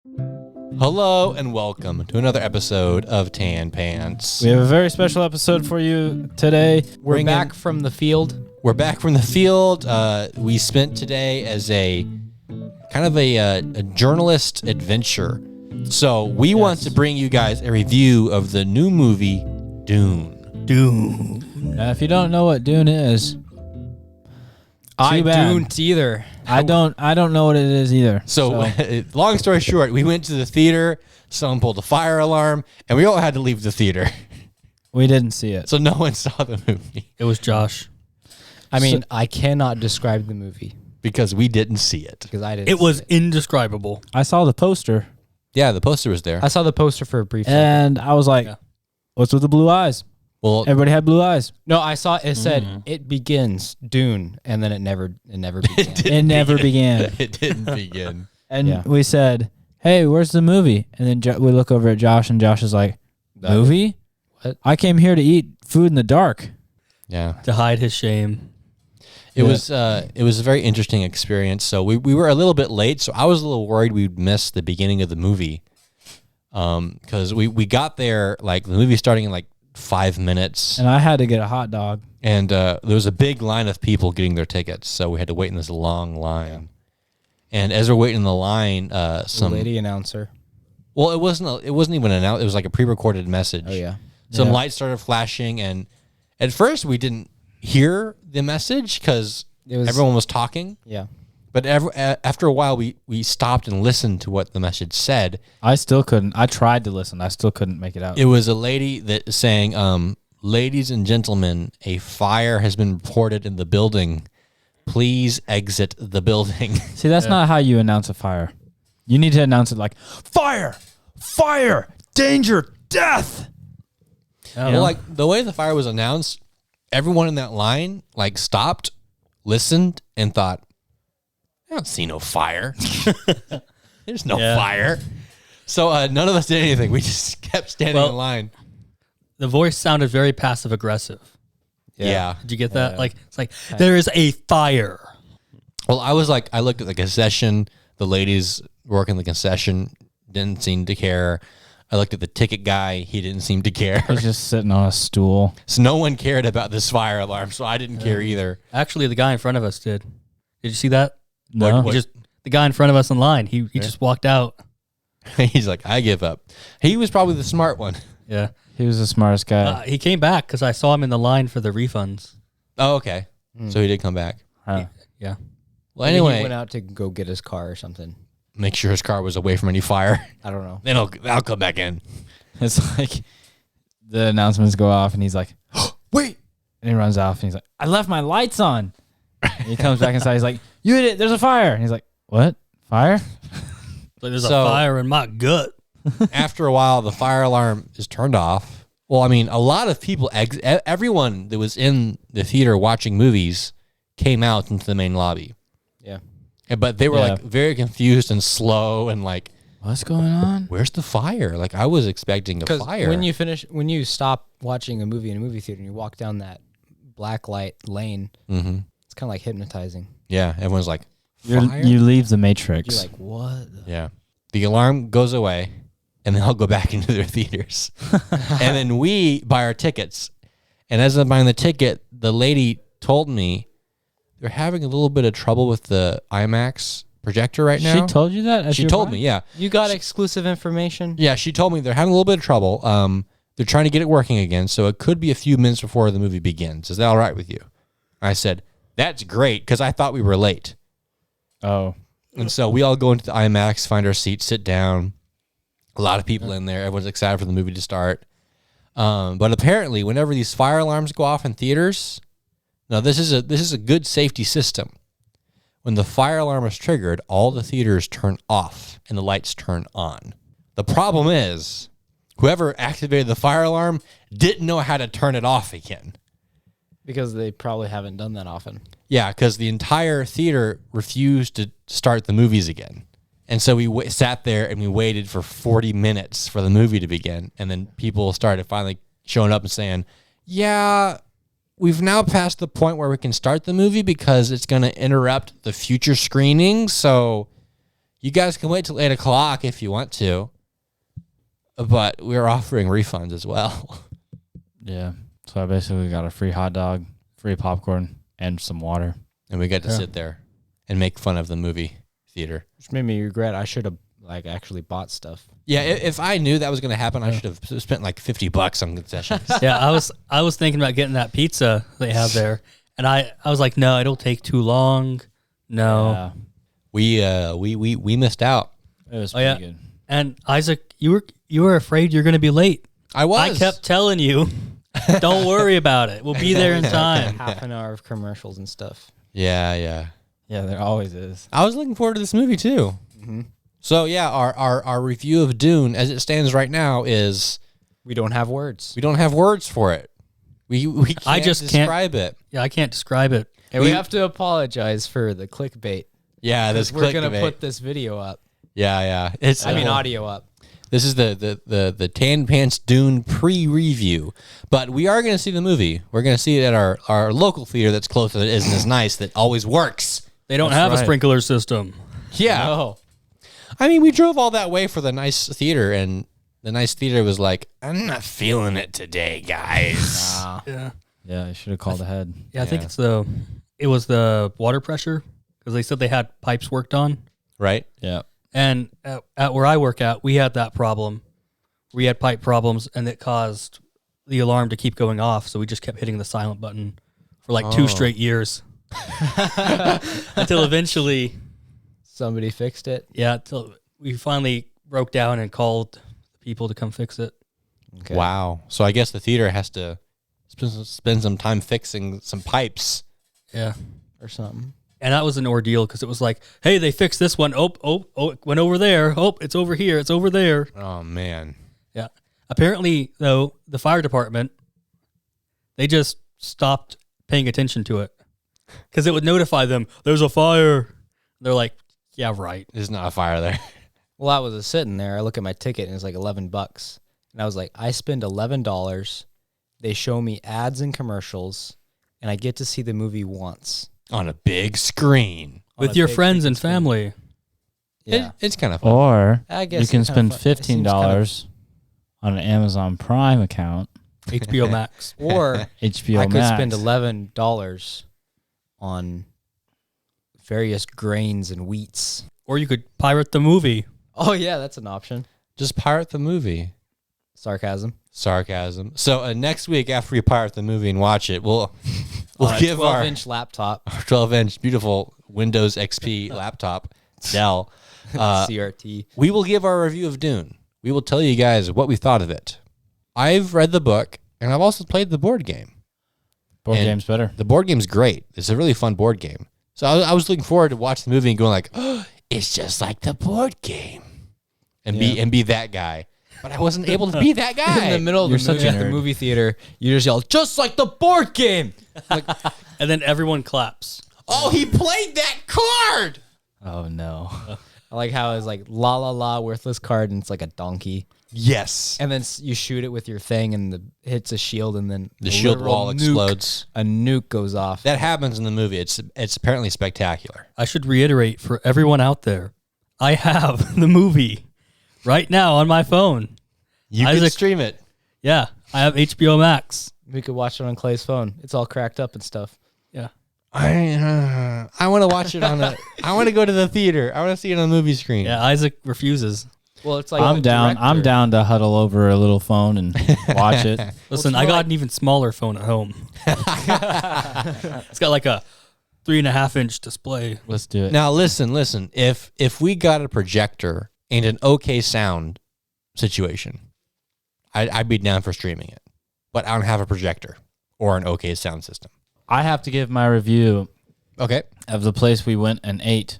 Hello and welcome to another episode of Tan Pants. We have a very special episode for you today. We're back from the field. We're back from the field. We spent today as a kind of a journalist adventure. So we want to bring you guys a review of the new movie, Dune. Now, if you don't know what Dune is, I bad. don't either. I don't know what it is either. So long story short, we went to the theater, someone pulled a fire alarm, and we all had to leave the theater. We didn't see it. So no one saw the movie. It was Josh. I mean, I cannot describe the movie Because we didn't see it. because I didn't. It was indescribable. I saw the poster, Yeah, the poster was there. I saw the poster for a brief second. and I was like, Yeah. what's with the blue eyes? Well, Everybody had blue eyes. No, I saw it said it begins Dune, and then it never began. It never began. it didn't begin. And we said, hey, where's the movie? And then we look over at Josh, and Josh is like, movie? What? I came here to eat food in the dark. Yeah. To hide his shame. It was a very interesting experience. So we were a little bit late, so I was a little worried we'd miss the beginning of the movie. Because we got there, like, the movie starting in like 5 minutes. And I had to get a hot dog. And there was a big line of people getting their tickets, so we had to wait in this long line. And as we're waiting in the line, some lady announcer. Well, it wasn't even announced. It was like a pre-recorded message. Oh yeah. Some lights started flashing, and at first we didn't hear the message because everyone was talking. Yeah. But after a while, we stopped and listened to what the message said. I still couldn't. I tried to listen. I still couldn't make it out. It was a lady that sang, "Ladies and gentlemen, a fire has been reported in the building. Please exit the building." See, that's not how you announce a fire. You need to announce it like, fire, fire, danger, death. Well, like the way the fire was announced, everyone in that line like stopped, listened, and thought, I don't see no fire. There's no fire. So none of us did anything. We just kept standing in line. The voice sounded very passive aggressive. Yeah. Did you get that? Like, it's like, there is a fire. Well, I looked at the concession. The ladies working the concession didn't seem to care. I looked at the ticket guy. He didn't seem to care. He's just sitting on a stool. So no one cared about this fire alarm, so I didn't care either. Actually, the guy in front of us did. Did you see that? No. The guy in front of us in line, he just walked out. He's like, I give up. He was probably the smart one. Yeah. He was the smartest guy. He came back because I saw him in the line for the refunds. Oh, okay. So he did come back. Huh. Yeah. Well, Maybe anyway, he went out to go get his car or something. make sure his car was away from any fire. I don't know. Then I'll come back in. It's like the announcements go off, and he's like, wait. And he runs off, and he's like, I left my lights on. And he comes back inside. He's like, you hit it. There's a fire. And he's like, what? Fire? Like, there's So- a fire in my gut. After a while, the fire alarm is turned off. Well, I mean, a lot of people, everyone that was in the theater watching movies came out into the main lobby. Yeah. But they were like very confused and slow and like, What's going on? where's the fire? Like I was expecting a fire. When you stop watching a movie in a movie theater and you walk down that black light lane, it's kind of like hypnotizing. Yeah, everyone's like, fire? You leave the Matrix. You're like, what? Yeah. The alarm goes away, and then I'll go back into their theaters. And then we buy our tickets. And as I'm buying the ticket, the lady told me they're having a little bit of trouble with the IMAX projector right now. She told you that? as She you were told buying? me, yeah. You got exclusive information? Yeah, she told me they're having a little bit of trouble. They're trying to get it working again, so it could be a few minutes before the movie begins. Is that all right with you? I said, that's great, because I thought we were late. Oh. And so we all go into the IMAX, find our seats, sit down. A lot of people in there. Everyone's excited for the movie to start. But apparently, whenever these fire alarms go off in theaters, now this is a good safety system. When the fire alarm is triggered, all the theaters turn off and the lights turn on. The problem is, whoever activated the fire alarm didn't know how to turn it off again. Because they probably haven't done that often. Yeah, because the entire theater refused to start the movies again. And so we sat there and we waited for 40 minutes for the movie to begin. And then people started finally showing up and saying, yeah, we've now passed the point where we can start the movie because it's going to interrupt the future screening. So You guys can wait till 8 o'clock if you want to, but we're offering refunds as well. Yeah. So I basically got a free hot dog, free popcorn, and some water. And we get to sit there and make fun of the movie theater. Which made me regret I should have like actually bought stuff. Yeah, if I knew that was going to happen, I should have spent like $50 on concessions. Yeah, I was thinking about getting that pizza they have there, and I was like, no, it'll take too long. No. Yeah. We missed out. It was Oh, pretty yeah. good. And Isaac, you were afraid you're going to be late. I was. I kept telling you, don't worry about it. We'll be there in time. Half an hour of commercials and stuff. Yeah. Yeah, there always is. I was looking forward to this movie too. So yeah, our review of Dune as it stands right now is We don't have words. we don't have words for it. We can't I just can't- describe it. Yeah, I can't describe it. And we have to apologize for the clickbait. Yeah, this We're gonna clickbait. put this video up. Yeah. It's Audio up. This is the Tan Pants Dune pre-review, but we are going to see the movie. We're going to see it at our local theater that's closer, that isn't as nice, that always works. They don't That's have a right. sprinkler system. Yeah. Oh, I mean, we drove all that way for the nice theater, and the nice theater was like, I'm not feeling it today, guys. Yeah. Yeah, I should have called ahead. Yeah, I think Yeah. it was the water pressure because they said they had pipes worked on. Right? Yeah. And at where I work at, we had that problem. We had pipe problems, and it caused the alarm to keep going off. So we just kept hitting the silent button for like 2 straight years until eventually, somebody fixed it. until we finally broke down and called the people to come fix it. Okay. Wow. So I guess the theater has to spend some time fixing some pipes. Yeah. Or something. And that was an ordeal because it was like, hey, they fixed this one. Oh, it went over there. Oh, it's over here. It's over there. Oh, man. Yeah. Apparently, though, the fire department, they just stopped paying attention to it because it would notify them, there's a fire. They're like, yeah, right. There's not a fire there. Well, I was sitting there. I look at my ticket and it's like $11. And I was like, I spend $11. They show me ads and commercials, and I get to see the movie once. On a big screen. On With a your big friends freaking and screen. family. Yeah. It's kind of fun. Or I guess you can it's kinda spend fun. It seems $15 on an Amazon Prime account, HBO Max. Or HBO I could Max. spend $11 on various grains and wheats. Or you could pirate the movie. Oh, yeah, that's an option. Just pirate the movie. Sarcasm. Sarcasm. So next week after we pirate the movie and watch it, we'll On a give our 12-inch laptop. 12-inch beautiful Windows XP laptop, Dell. CRT. We will give our review of Dune. We will tell you guys what we thought of it. I've read the book, and I've also played the board game. Board and game's better. The board game's great. It's a really fun board game. So I was looking forward to watch the movie and going like, oh, it's just like the board game, and be that guy. But I wasn't able to be that guy. In the middle of You're the such movie a at the nerd. movie theater, you just yell, just like the board game. And then everyone claps. Oh, he played that card. Oh, no. I like how it's like la la la worthless card and it's like a donkey. Yes. And then you shoot it with your thing and hits a shield and then The a shield literal wall nuke- explodes. A nuke goes off. That happens in the movie. It's apparently spectacular. I should reiterate for everyone out there, I have the movie right now on my phone. You can Isaac- stream it. Yeah, I have HBO Max. We could watch it on Clay's phone. It's all cracked up and stuff. Yeah. I want to watch it on a. I want to go to the theater. I want to see it on the movie screen. Yeah, Isaac refuses. Well, it's like I'm the down. I'm director. down to huddle over a little phone and watch it. Listen, I got an even smaller phone at home. It's got like a 3.5-inch display. Let's do it. Now listen. If we got a projector and an okay sound situation, I'd be down for streaming it. But I don't have a projector or an okay sound system. I have to give my review Okay. of the place we went and ate.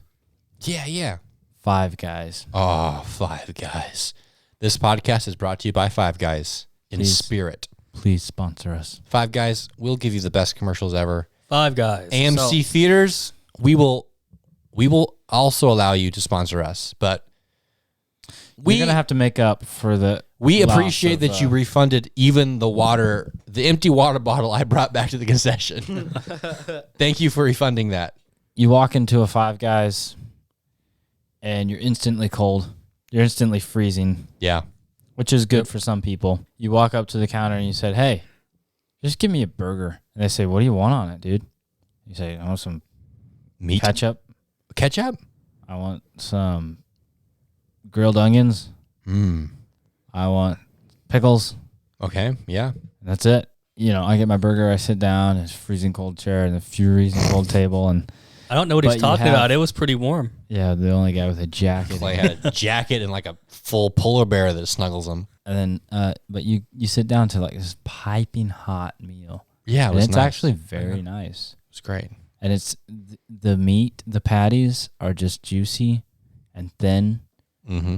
Yeah. Five Guys. Oh, Five Guys. This podcast is brought to you by Five Guys in Please. spirit. Please sponsor us. Five Guys, we'll give you the best commercials ever. 5 Guys. AMC theaters, we will also allow you to sponsor us, but We're gonna have to make up for the. we loss appreciate of, that you refunded even the empty water bottle I brought back to the concession. Thank you for refunding that. You walk into a Five Guys, and you're instantly cold. You're instantly freezing, Yeah. which is good for some people. You walk up to the counter and you said, "Hey, just give me a burger." And they say, "What do you want on it, dude?" You say, "I want some Meat. ketchup. Ketchup? I want some grilled onions. Mm. I want pickles." Okay. Yeah. And that's it. I get my burger. I sit down. It's freezing cold chair and a freezing cold table, and I don't know what But he's you talking have- about. It was pretty warm. yeah, the only guy with a jacket. Clay had a jacket and like a full polar bear that snuggles him. And then, but you sit down to like this piping hot meal. Yeah, it And was it's nice. actually very nice. It was great. And it's the meat, the patties are just juicy and thin, Mm-hmm.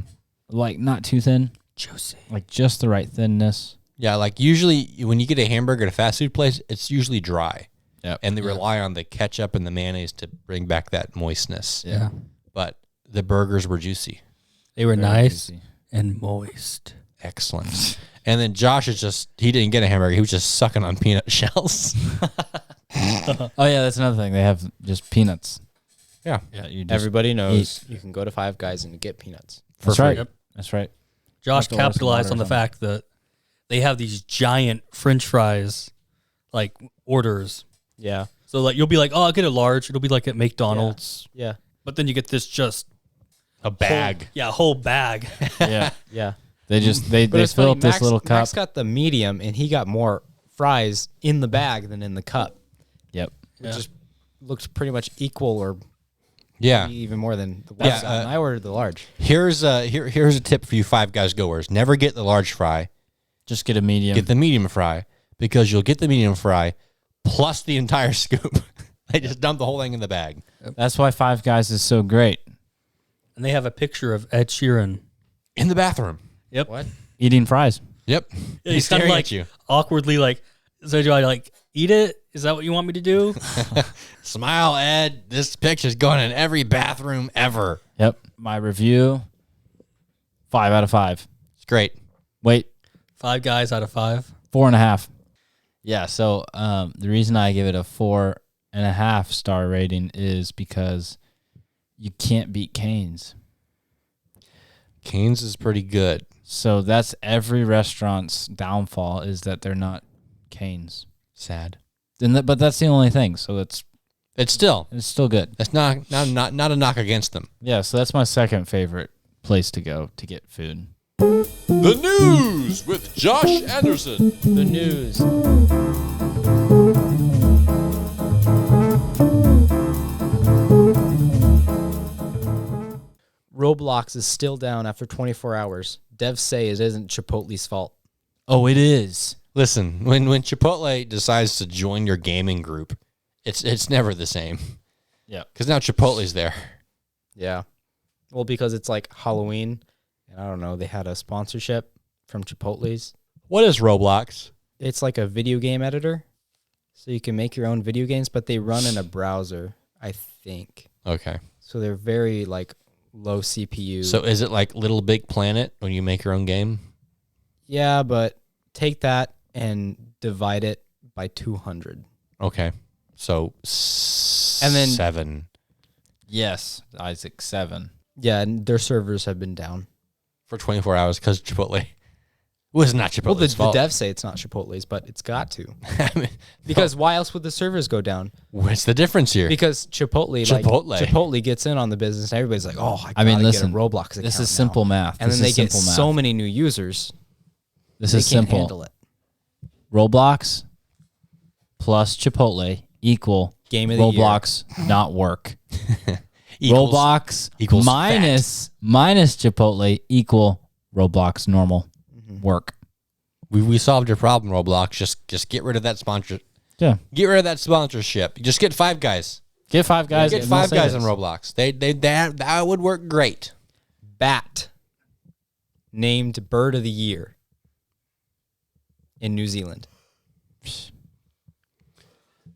like not too thin, Juicy. like just the right thinness. Yeah, like usually when you get a hamburger at a fast food place, it's usually dry. Yep. And they rely on the ketchup and the mayonnaise to bring back that moistness. Yeah. But the burgers were juicy. They were Very nice juicy. and moist. Excellent. And then Josh he didn't get a hamburger. He was just sucking on peanut shells. Oh yeah, that's another thing. They have just peanuts. Yeah. Yeah, you just, Everybody knows you can go to Five Guys and get peanuts. that's free. right. Yep. That's right. Josh Have to order some capitalized water on the or something. fact that they have these giant French fries, like orders. Yeah. So like you'll be like, oh, I'll get a large. It'll be like at McDonald's, Yeah. but then you get this just A bag. whole bag. Yeah, Yeah. they But it's fill funny, up this Max, little cup. Max got the medium, and he got more fries in the bag than in the cup, Yep. which just looked pretty much equal or Yeah. maybe even more than the Yeah, large. And I ordered the large. Here's a tip for you Five Guys goers. Never get the large fry. Just get a medium. Get the medium fry because you'll get the medium fry plus the entire scoop. They just dump the whole thing in the bag. That's why Five Guys is so great. And they have a picture of Ed Sheeran. In the bathroom. Yep. What? Eating fries. Yep. Yeah, He's kind of staring like at you. awkwardly like, so do I like eat it? Is that what you want me to do? Smile, Ed. This picture's going in every bathroom ever. Yep. My review, 5 out of 5. It's great. Wait, 5 guys out of 5. 4.5. Yeah, so the reason I give it a 4.5 star rating is because you can't beat Cane's. Cane's is pretty good. So that's every restaurant's downfall is that they're not Cane's. Sad. But that's the only thing. So it's It's still good. that's not a knock against them. Yeah, so that's my second favorite place to go to get food. The news with Josh Anderson. The news. Roblox is still down after 24 hours. Devs say it isn't Chipotle's fault. Oh, it is. Listen, when Chipotle decides to join your gaming group, it's never the same. Yeah. Because now Chipotle's there. Yeah. Well, because it's like Halloween, and I don't know, they had a sponsorship from Chipotle's. What is Roblox? It's like a video game editor. So you can make your own video games, but they run in a browser, I think. Okay. So they're very like low CPU. So is it like Little Big Planet when you make your own game? yeah, but take that and divide it by 200. Okay. So And then- 7 Yes, Isaac, 7. Yeah, and their servers have been down. for 24 hours because Chipotle. Well, it's not Chipotle's Well, the fault. devs say it's not Chipotle's, but it's got to. I mean, Because why else would the servers go down? what's the difference here? Because Chipotle gets in on the business, and everybody's like, "Oh, I mean, gotta listen, get a Roblox account This is now." simple math. And This then they is get simple math. so many new users, This they is can't simple. handle it. Roblox plus Chipotle equal Game of the Roblox not work. Equals- Roblox equals minus Chipotle equal Roblox normal work. We solved your problem, Roblox. Just get rid of that sponsor. Yeah. Get rid of that sponsorship. Just get Five Guys. Get Five Guys. Get and they'll Five save Guys us. on Roblox. That would work great. Bat named Bird of the Year in New Zealand.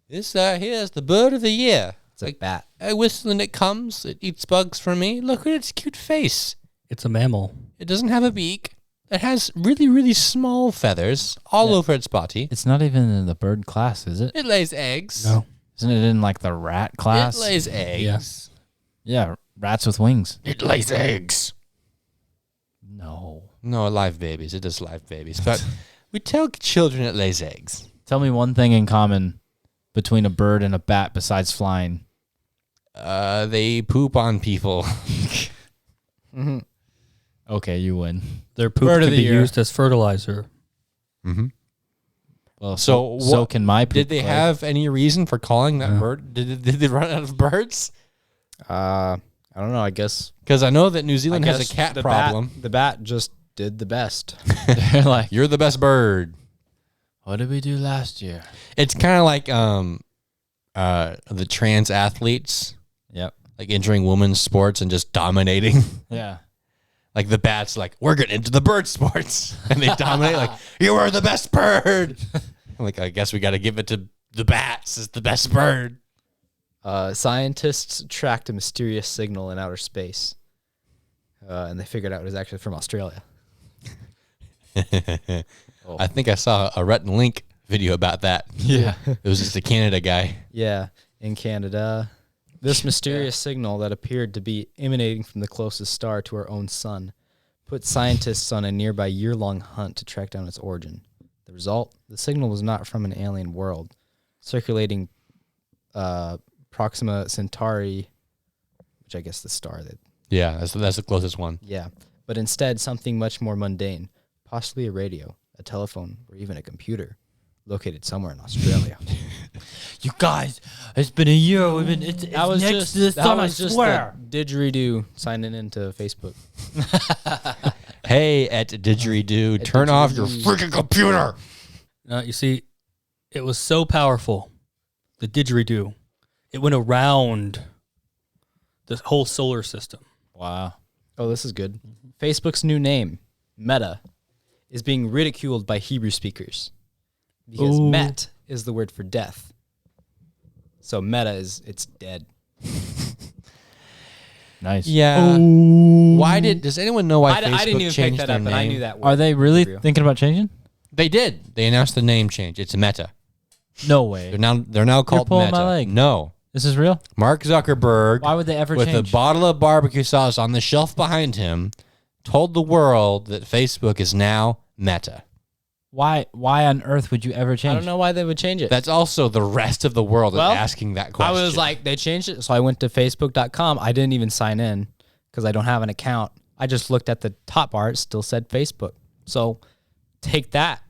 This here's the bird of the year. It's a bat. I whistle and it comes. It eats bugs for me. Look at its cute face. It's a mammal. It doesn't have a beak. It has really, really small feathers all over its body. It's not even in the bird class, is it? It lays eggs. No. Isn't it in like the rat class? It lays eggs. Yeah. Yeah. Rats with wings. It lays eggs. No. No, live babies. It does live babies. But we tell children it lays eggs. Tell me one thing in common between a bird and a bat besides flying. They poop on people. Okay, you win. Their poop Bird of can the be year. used as fertilizer. Mm-hmm. Well, So so what- can my poop. Did they Clay. have any reason for calling that bird? Did they run out of birds? I don't know. I guess Because I know that New Zealand I has guess a cat the problem. The bat just did the best. They're like, You're the best bird. what did we do last year? It's kind of like the trans athletes Yep. like entering women's sports and just dominating. Yeah. Like the bat's like, we're getting into the bird sports, and they dominate. Like, you are the best bird. I'm like, I guess we got to give it to the bats as the best bird. Scientists tracked a mysterious signal in outer space, and they figured out it was actually from Australia. I think I saw a Rhett and Link video about that. Yeah. It was just a Canada guy. Yeah, in Canada. This mysterious signal that appeared to be emanating from the closest star to our own sun put scientists on a nearby year-long hunt to track down its origin. The result? The signal was not from an alien world. Circulating Proxima Centauri, which I guess the star that... Yeah, that's the closest one. Yeah, but instead something much more mundane, possibly a radio, a telephone, or even a computer, located somewhere in Australia. You guys, it's been a year. We've been. It's That was next just to the that sun. I was just swear. the didgeridoo signing into Facebook. Hey, at Didgeridoo, At turn off your Didgeridoo. freaking computer. You see, it was so powerful, the didgeridoo. It went around the whole solar system. Wow. Oh, this is good. Facebook's new name, Meta, is being ridiculed by Hebrew speakers because Ooh. met is the word for death. So Meta it's dead. Nice. Yeah. Why does anyone know why Facebook I didn't even pick changed that their up, name? but I knew that word. Are they really Real. thinking about changing? They did. They announced the name change. It's Meta. No way. They're now called pulling Meta. my leg. No. This is real. Mark Zuckerberg, Why would they ever with change? a bottle of barbecue sauce on the shelf behind him, told the world that Facebook is now Meta. Why on earth would you ever I change? don't know why they would change it. That's also the rest of the world Well, asking that question. I was like, they changed it. So I went to Facebook.com. I didn't even sign in because I don't have an account. I just looked at the top bar. It still said Facebook. So take that.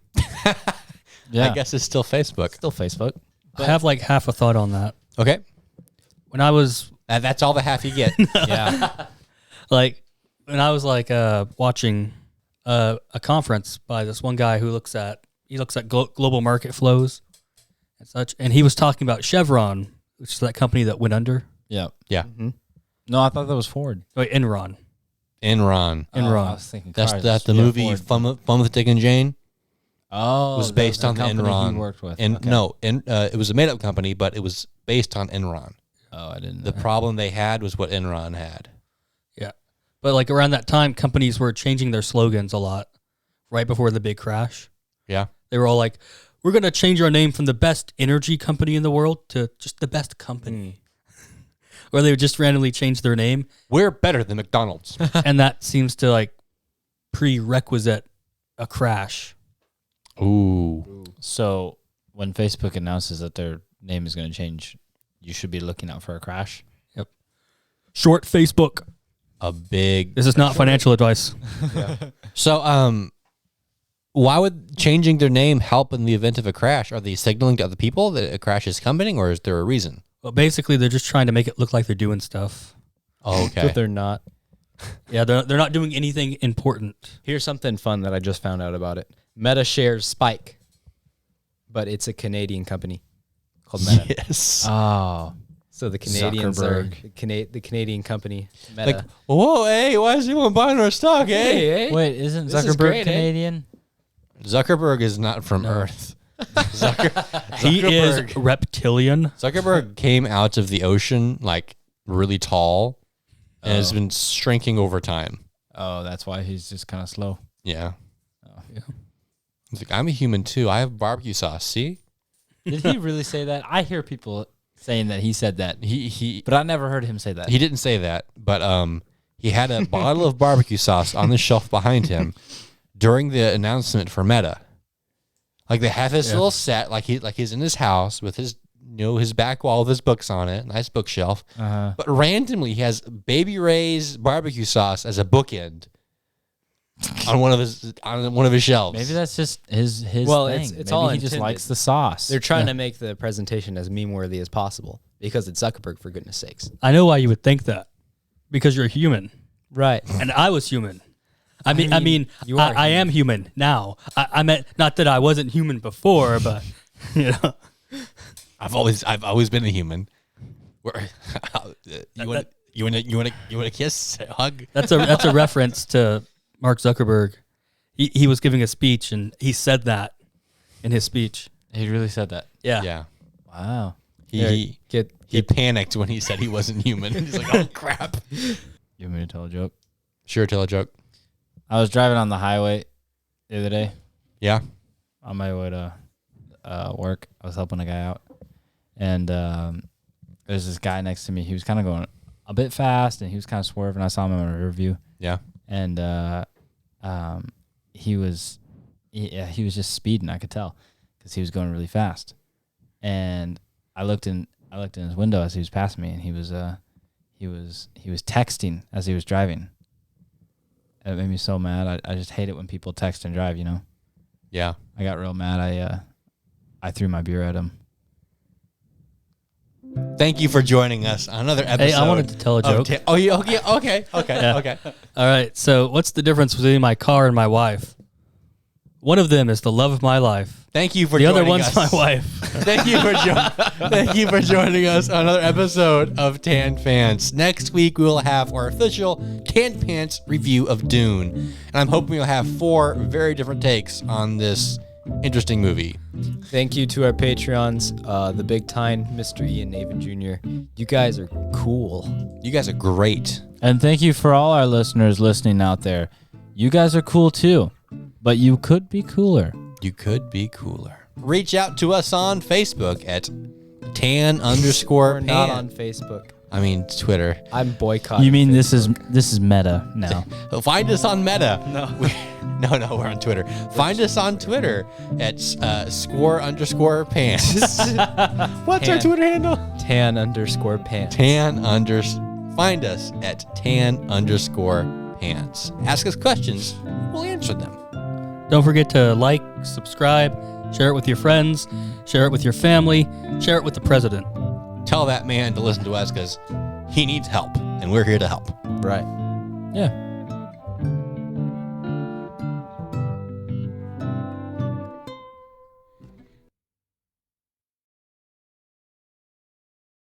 Yeah. I guess it's still Facebook. Still Facebook. I have like half a thought on that. Okay. When I was That's all the half you get. Yeah. like, watching a conference by this one guy who looks at global market flows and such, and he was talking about Chevron, which is that company that went under. Yeah. Yeah. No, I thought that was Ford. Wait, Enron. Enron. Oh, Enron. I was thinking That's cars. the Yeah, movie Ford. Fun with Dick and Jane. Oh, Was based on the company Enron. he worked with. And Okay. no, it was a made up company, but it was based on Enron. Oh, I didn't know. The problem they had was what Enron had. Yeah. But like around that time, companies were changing their slogans a lot right before the big crash. Yeah. They were all like, we're going to change our name from the best energy company in the world to just the best company. Or they would just randomly change their name. We're better than McDonald's. And that seems to like prerequisite a crash. Ooh. So when Facebook announces that their name is going to change, you should be looking out for a crash. Short Facebook. A big. This is not financial advice. So, why would changing their name help in the event of a crash? Are they signaling to other people that a crash is coming, or is there a reason? Well, basically, they're just trying to make it look like they're doing stuff. Oh, But okay. they're not. Yeah, they're not doing anything important. Here's something fun that I just found out about it. Meta shares Spike, but it's a Canadian company called Meta. Yes. Oh. So the Canadians are Zuckerberg. the Canadian company Meta. Like, whoa, hey, why is anyone buying our stock, hey, Wait, isn't This is Zuckerberg great, eh? Canadian? Zuckerberg is not from Earth. He is Zuckerberg. reptilian. Zuckerberg came out of the ocean like really tall and has been shrinking over time. Oh, that's why he's just kind of slow. Yeah. Yeah. He's like, I'm a human too. I have barbecue sauce. See? Did he really say that? I hear people saying that he said that. He But I never heard him say that. he didn't say that, but he had a bottle of barbecue sauce on the shelf behind him during the announcement for Meta. Like they have this little set, like he's in his house with his his back wall with his books on it, nice bookshelf. But randomly he has Baby Ray's barbecue sauce as a bookend on one of his shelves. Maybe that's just his Well, thing. it's Maybe all he just intended. likes the sauce. They're trying to make the presentation as meme-worthy as possible because it's Zuckerberg, for goodness sakes. I know why you would think that, because you're human, Right. and I was human. I mean, you are I am human now. I meant not that I wasn't human before, but you know, I've always been a human. You want a kiss, a hug? that's a reference to Mark Zuckerberg. He was giving a speech and he said that in his speech. He really said that. Yeah. Yeah. Wow. He Get panicked when he said he wasn't human. He's like, oh crap. You want me to tell a joke? Sure, tell a joke. I was driving on the highway the other day Yeah. on my way to work. I was helping a guy out. And there's this guy next to me. He was kind of going a bit fast, and he was kind of swerving. I saw him in my rear view. Yeah. And he was just speeding. I could tell because he was going really fast. And I looked in his window as he was passing me, and he was texting as he was driving. It made me so mad. I just hate it when people text and drive. Yeah. I got real mad. I threw my beer at him. Thank you for joining us on another episode. Hey, I wanted to tell a of joke. Okay. Yeah. All right. So, what's the difference between my car and my wife? One of them is the love of my life. Thank you for The joining other one's us. my wife. Thank you for joining us on another episode of Tan Pants. Next week we will have our official Tan Pants review of Dune, and I'm hoping we'll have 4 very different takes on this interesting movie. Thank you to our Patreons, the Big Time, Mr. Ian Naven Jr. You guys are cool. You guys are great. And thank you for all our listeners listening out there. You guys are cool too, but you could be cooler. You could be cooler. Reach out to us on Facebook at tan_pants. We're not on Facebook. I mean Twitter. I'm boycotting. You mean this is meta now? Find us on Meta. No, we're on Twitter. Find us on Twitter at _pants. What's our Tan. Twitter handle? tan_pants. Find us at tan_pants. Ask us questions. We'll answer them. Don't forget to like, subscribe, share it with your friends, share it with your family, share it with the president. Tell that man to listen to us because he needs help, and we're here to help. Right. Yeah.